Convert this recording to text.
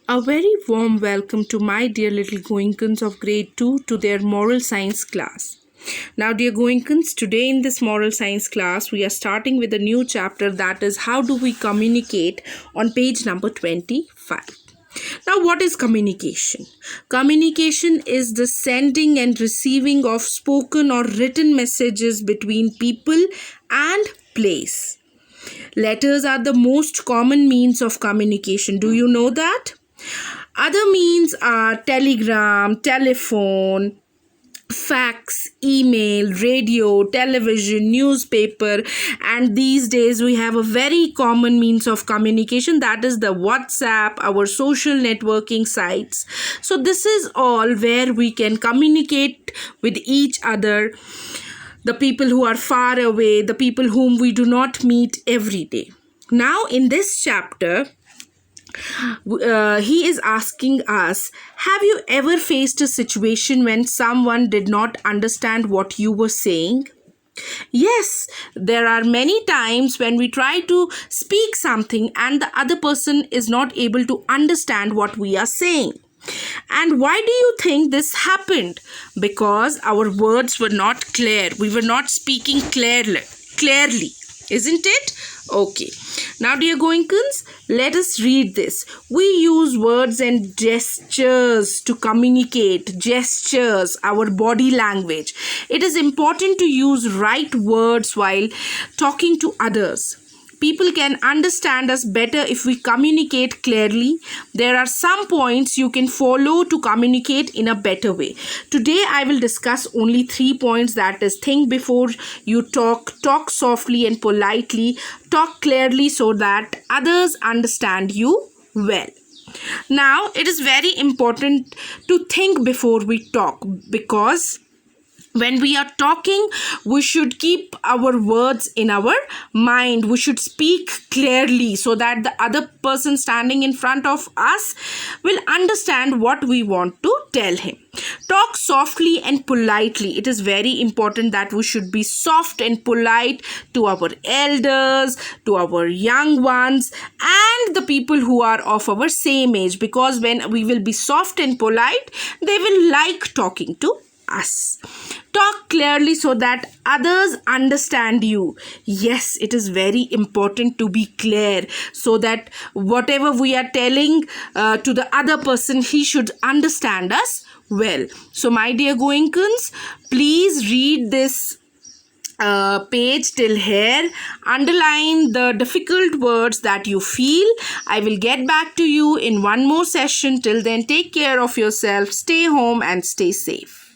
A very warm welcome to my dear little Goinkans of grade 2 to their moral science class. Now, dear Goinkans, today in this moral science class, we are starting with a new chapter, that is how do we communicate, on page number 25. Now, what is communication? Communication is the sending and receiving of spoken or written messages between people and place. Letters are the most common means of communication. Do you know that? Other means are telegram, telephone, fax, email, radio, television, newspaper, and these days we have a very common means of communication, that is the WhatsApp, our social networking sites. So this is all where we can communicate with each other, the people who are far away, the people whom we do not meet every day. Now in this chapter, he is asking us, have you ever faced a situation when someone did not understand what you were saying? Yes, there are many times when we try to speak something and the other person is not able to understand what we are saying. And why do you think this happened? Because our words were not clear. We were not speaking clearly. Isn't it? Okay. Now, dear Goinkans, let us read this. We use words and gestures to communicate. Gestures, our body language. It is important to use right words while talking to others. People can understand us better if we communicate clearly. There are some points you can follow to communicate in a better way. Today I will discuss only 3 points, that is, think before you talk softly and politely, talk clearly so that others understand you well. Now, it is very important to think before we talk, because when we are talking, we should keep our words in our mind. We should speak clearly so that the other person standing in front of us will understand what we want to tell him. Talk softly and politely. It is very important that we should be soft and polite to our elders, to our young ones, and the people who are of our same age, because when we will be soft and polite, they will like talking to us. Talk clearly so that others understand you. Yes, it is very important to be clear so that whatever we are telling to the other person, he should understand us well. So, my dear Goinkans, please read this page till here. Underline the difficult words that you feel. I will get back to you in one more session. Till then, take care of yourself, stay home and stay safe.